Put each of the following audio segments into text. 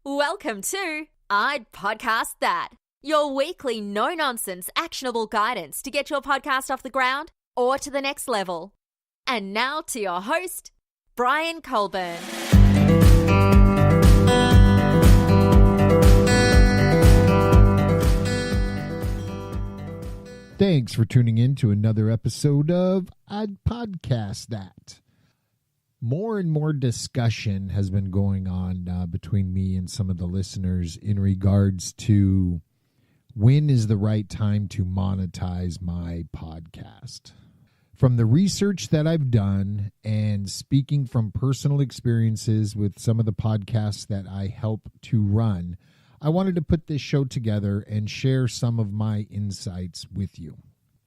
Welcome to I'd Podcast That, your weekly no-nonsense actionable guidance to get your podcast off the ground or to the next level. And now to your host, Brian Colburn. Thanks for tuning in to another episode of I'd Podcast That. More and more discussion has been going on between me and some of the listeners in regards to when is the right time to monetize my podcast. From the research that I've done and speaking from personal experiences with some of the podcasts that I help to run, I wanted to put this show together and share some of my insights with you.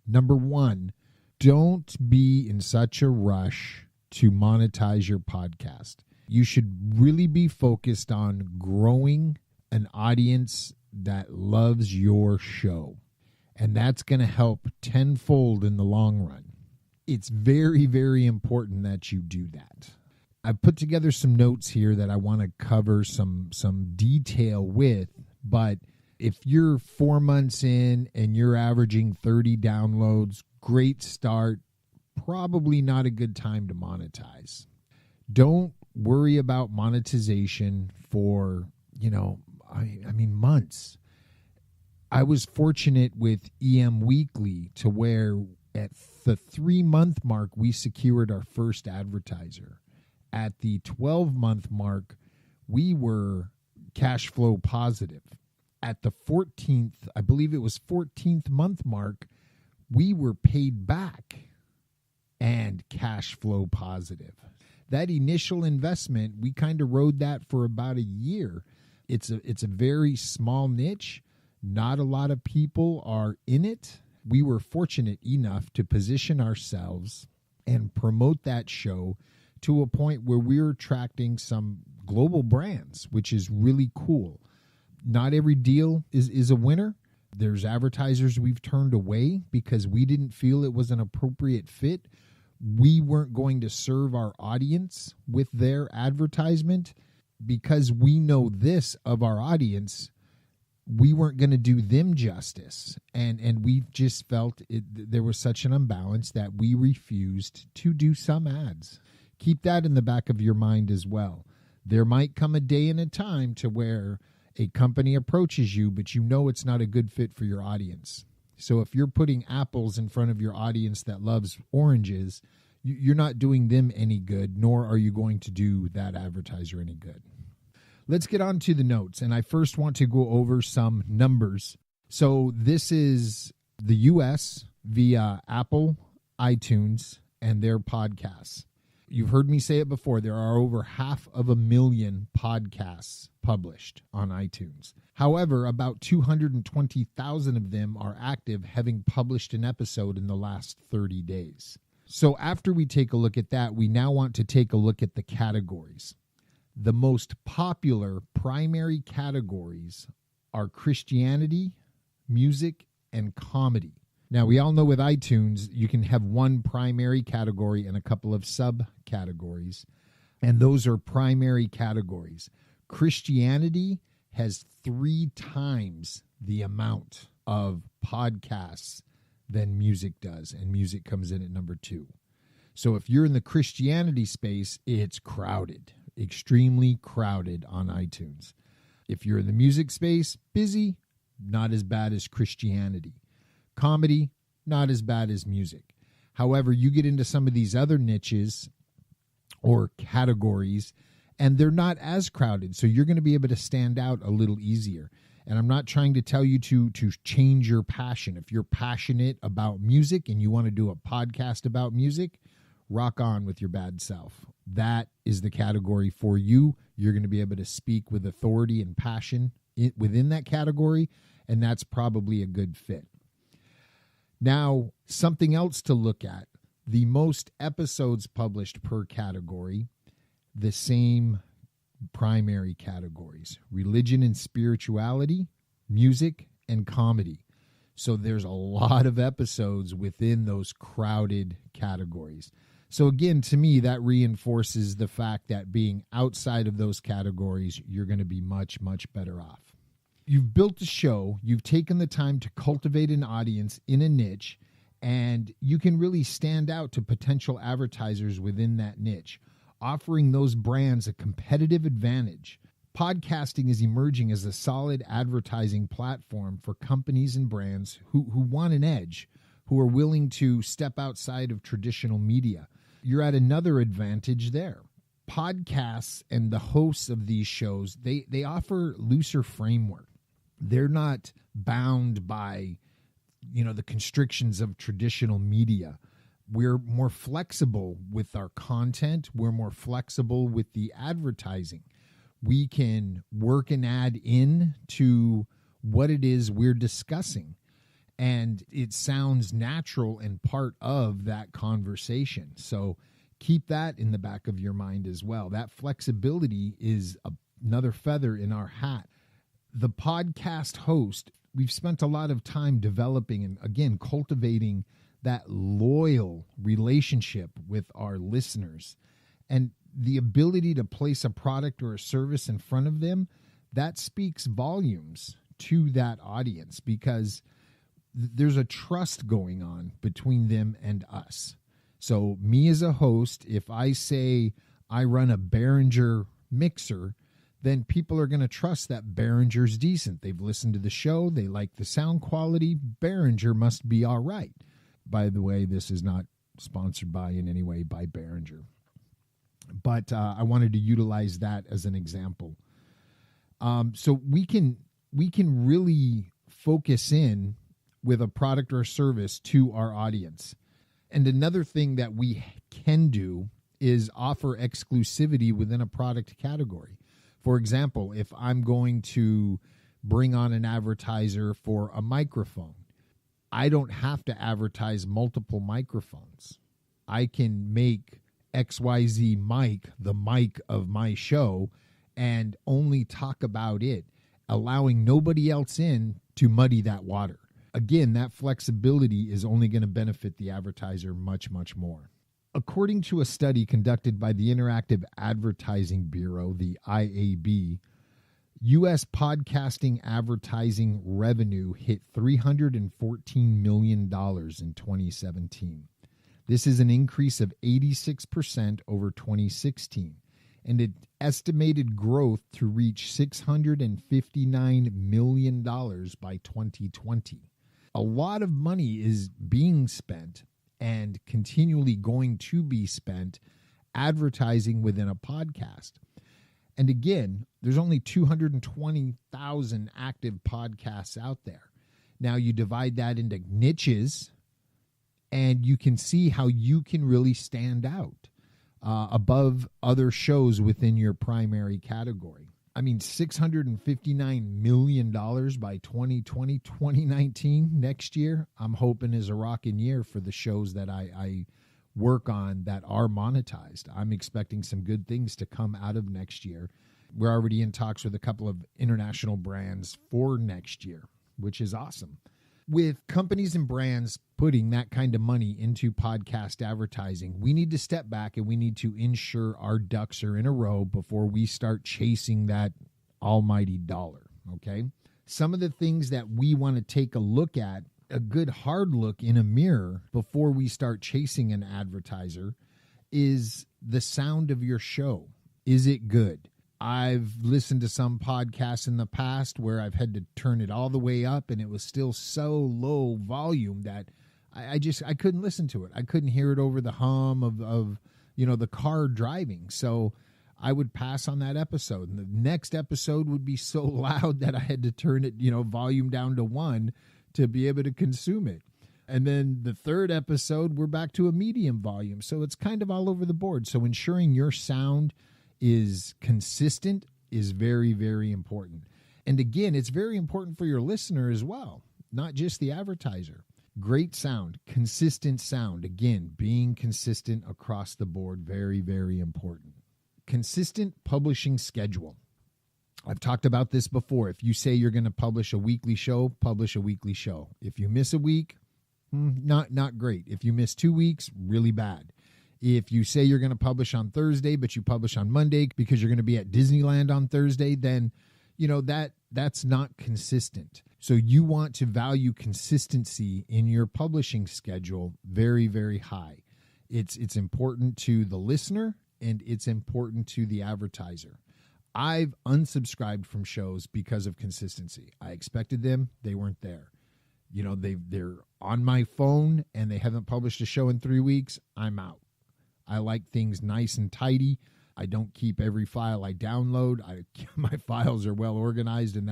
Number one, don't be in such a rush to monetize your podcast. You should really be focused on growing an audience that loves your show. And that's going to help tenfold in the long run. It's very, very important that you do that. I've put together some notes here that I want to cover some detail with, but if you're 4 months in and you're averaging 30 downloads, great start, probably not a good time to monetize. Don't worry about monetization for, months. I was fortunate with EM Weekly to where at the 3-month mark, we secured our first advertiser. At the 12-month mark, we were cash flow positive. At the 14th, I believe it was 14th month mark, we were paid back and cash flow positive. That initial investment, we kind of rode that for about a year. It's a very small niche. Not a lot of people are in it. We were fortunate enough to position ourselves and promote that show to a point where we're attracting some global brands, which is really cool. Not every deal is a winner. There's advertisers we've turned away because we didn't feel it was an appropriate fit. We weren't going to serve our audience with their advertisement because we know this of our audience. We weren't going to do them justice. And we just felt there was such an imbalance that we refused to do some ads. Keep that in the back of your mind as well. There might come a day and a time to where a company approaches you, but you know it's not a good fit for your audience. So if you're putting apples in front of your audience that loves oranges, you're not doing them any good, nor are you going to do that advertiser any good. Let's get on to the notes. And I first want to go over some numbers. So this is the U.S. via Apple, iTunes, and their podcasts. You've heard me say it before. There are over 500,000 podcasts published on iTunes. However, about 220,000 of them are active, having published an episode in the last 30 days. So after we take a look at that, we now want to take a look at the categories. The most popular primary categories are Christianity, music, and comedy. Now, we all know with iTunes, you can have one primary category and a couple of subcategories, and those are primary categories. Christianity has 3 times the amount of podcasts than music does, and music comes in at number 2. So if you're in the Christianity space, it's crowded, extremely crowded on iTunes. If you're in the music space, busy, not as bad as Christianity. Comedy, not as bad as music. However, you get into some of these other niches or categories, and they're not as crowded, so you're going to be able to stand out a little easier. And I'm not trying to tell you to change your passion. If you're passionate about music and you want to do a podcast about music, rock on with your bad self. That is the category for you. You're going to be able to speak with authority and passion within that category, and that's probably a good fit. Now, something else to look at, the most episodes published per category, the same primary categories: religion and spirituality, music, and comedy. So there's a lot of episodes within those crowded categories. So again, to me, that reinforces the fact that being outside of those categories, you're going to be much, much better off. You've built a show, you've taken the time to cultivate an audience in a niche, and you can really stand out to potential advertisers within that niche, offering those brands a competitive advantage. Podcasting is emerging as a solid advertising platform for companies and brands who want an edge, who are willing to step outside of traditional media. You're at another advantage there. Podcasts and the hosts of these shows, they offer looser framework. They're not bound by, the constrictions of traditional media. We're more flexible with our content. We're more flexible with the advertising. We can work an ad in to what it is we're discussing. And it sounds natural and part of that conversation. So keep that in the back of your mind as well. That flexibility is another feather in our hat. The podcast host, we've spent a lot of time developing and, again, cultivating that loyal relationship with our listeners. And the ability to place a product or a service in front of them, that speaks volumes to that audience, because there's a trust going on between them and us. So me as a host, if I say I run a Behringer mixer, then people are going to trust that Behringer's decent. They've listened to the show. They like the sound quality. Behringer must be all right. By the way, this is not sponsored by in any way by Behringer. But I wanted to utilize that as an example. So we can really focus in with a product or service to our audience. And another thing that we can do is offer exclusivity within a product category. For example, if I'm going to bring on an advertiser for a microphone, I don't have to advertise multiple microphones. I can make XYZ mic the mic of my show and only talk about it, allowing nobody else in to muddy that water. Again, that flexibility is only going to benefit the advertiser much, much more. According to a study conducted by the Interactive Advertising Bureau, the IAB, U.S. podcasting advertising revenue hit $314 million in 2017. This is an increase of 86% over 2016, and it estimated growth to reach $659 million by 2020. A lot of money is being spent and continually going to be spent advertising within a podcast. And again, there's only 220,000 active podcasts out there. Now you divide that into niches, and you can see how you can really stand out above other shows within your primary category. I mean, $659 million by 2020, 2019, next year, I'm hoping is a rocking year for the shows that I work on that are monetized. I'm expecting some good things to come out of next year. We're already in talks with a couple of international brands for next year, which is awesome. With companies and brands putting that kind of money into podcast advertising, we need to step back and we need to ensure our ducks are in a row before we start chasing that almighty dollar, okay? Some of the things that we want to take a look at, a good hard look in a mirror before we start chasing an advertiser, is the sound of your show. Is it good? I've listened to some podcasts in the past where I've had to turn it all the way up and it was still so low volume that I couldn't listen to it. I couldn't hear it over the hum of the car driving. So I would pass on that episode. And the next episode would be so loud that I had to turn it, volume down to 1 to be able to consume it. And then the third episode, we're back to a medium volume. So it's kind of all over the board. So ensuring your sound is consistent is very, very important. And again, it's very important for your listener as well, not just the advertiser. Great sound, consistent sound. Again, being consistent across the board, very, very important. Consistent publishing schedule. I've talked about this before. If you say you're going to publish a weekly show, publish a weekly show. If you miss a week, not great. If you miss 2 weeks, really bad. If you say you're going to publish on Thursday, but you publish on Monday because you're going to be at Disneyland on Thursday, then, that's not consistent. So you want to value consistency in your publishing schedule very, very high. It's important to the listener and it's important to the advertiser. I've unsubscribed from shows because of consistency. I expected them. They weren't there. They're on my phone and they haven't published a show in 3 weeks. I'm out. I like things nice and tidy. I don't keep every file I download. My files are well organized, and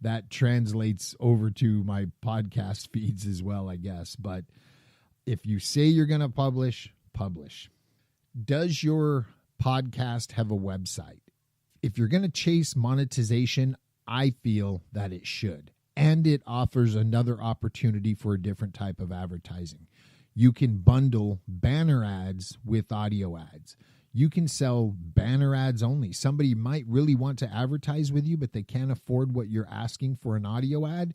that translates over to my podcast feeds as well, I guess. But if you say you're going to publish, publish. Does your podcast have a website? If you're going to chase monetization, I feel that it should. And it offers another opportunity for a different type of advertising. You can bundle banner ads with audio ads. You can sell banner ads only. Somebody might really want to advertise with you, but they can't afford what you're asking for an audio ad.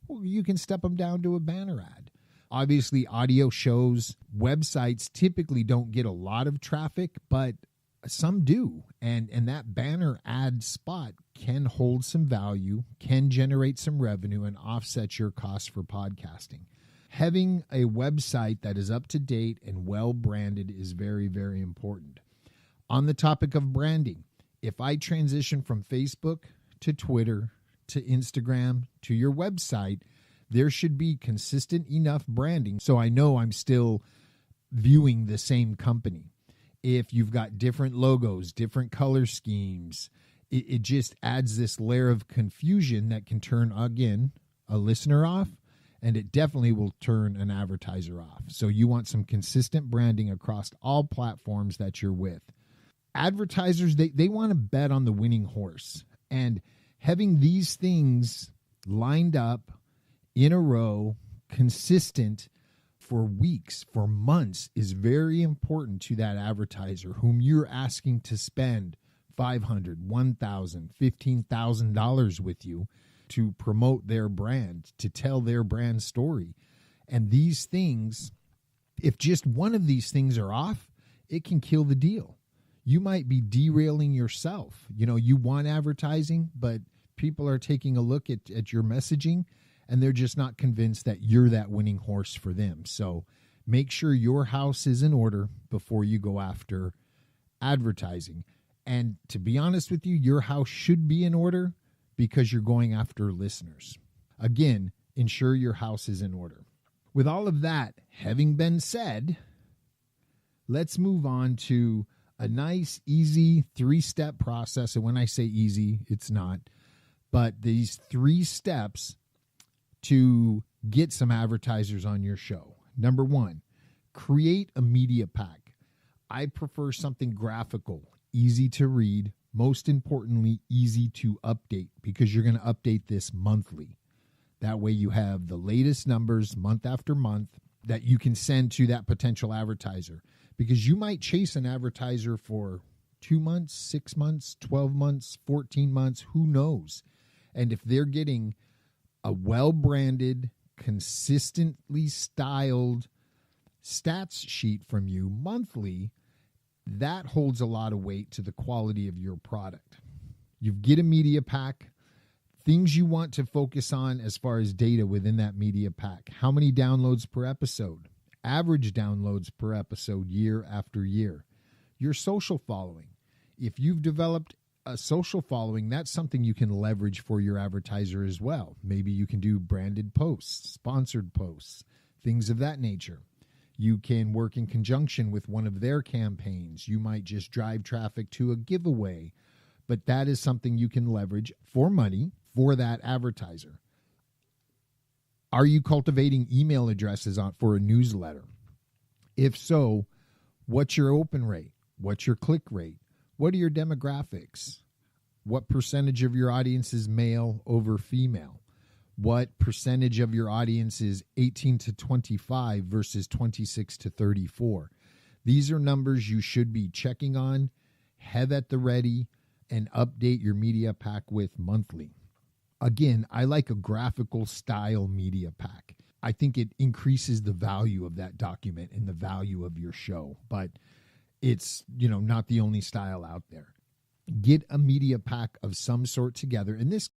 Well, you can step them down to a banner ad. Obviously, audio shows, websites typically don't get a lot of traffic, but some do. And that banner ad spot can hold some value, can generate some revenue, and offset your costs for podcasting. Having a website that is up to date and well branded is very, very important. On the topic of branding, if I transition from Facebook to Twitter to Instagram to your website, there should be consistent enough branding so I know I'm still viewing the same company. If you've got different logos, different color schemes, it just adds this layer of confusion that can turn, again, a listener off. And it definitely will turn an advertiser off. So you want some consistent branding across all platforms that you're with. Advertisers, they want to bet on the winning horse. And having these things lined up in a row, consistent for weeks, for months, is very important to that advertiser whom you're asking to spend $500, $1,000, $15,000 with you to promote their brand, to tell their brand story. And these things, if just one of these things are off, it can kill the deal. You might be derailing yourself. You want advertising, but people are taking a look at your messaging and they're just not convinced that you're that winning horse for them. So make sure your house is in order before you go after advertising. And to be honest with you, your house should be in order because you're going after listeners. Again, ensure your house is in order. With all of that having been said, let's move on to a nice, easy 3-step process. And when I say easy, it's not. But these 3 steps to get some advertisers on your show. Number 1, create a media pack. I prefer something graphical, easy to read, most importantly, easy to update, because you're going to update this monthly. That way you have the latest numbers month after month that you can send to that potential advertiser, because you might chase an advertiser for 2 months, 6 months, 12 months, 14 months, who knows? And if they're getting a well-branded, consistently styled stats sheet from you monthly, that holds a lot of weight to the quality of your product. You get a media pack, things you want to focus on as far as data within that media pack. How many downloads per episode? Average downloads per episode year after year. Your social following. If you've developed a social following, that's something you can leverage for your advertiser as well. Maybe you can do branded posts, sponsored posts, things of that nature. You can work in conjunction with one of their campaigns. You might just drive traffic to a giveaway, but that is something you can leverage for money for that advertiser. Are you cultivating email addresses for a newsletter? If so, what's your open rate? What's your click rate? What are your demographics? What percentage of your audience is male over female? What percentage of your audience is 18 to 25 versus 26 to 34? These are numbers you should be checking on, have at the ready, and update your media pack with monthly. Again, I like a graphical style media pack. I think it increases the value of that document and the value of your show. But it's, not the only style out there. Get a media pack of some sort together. In this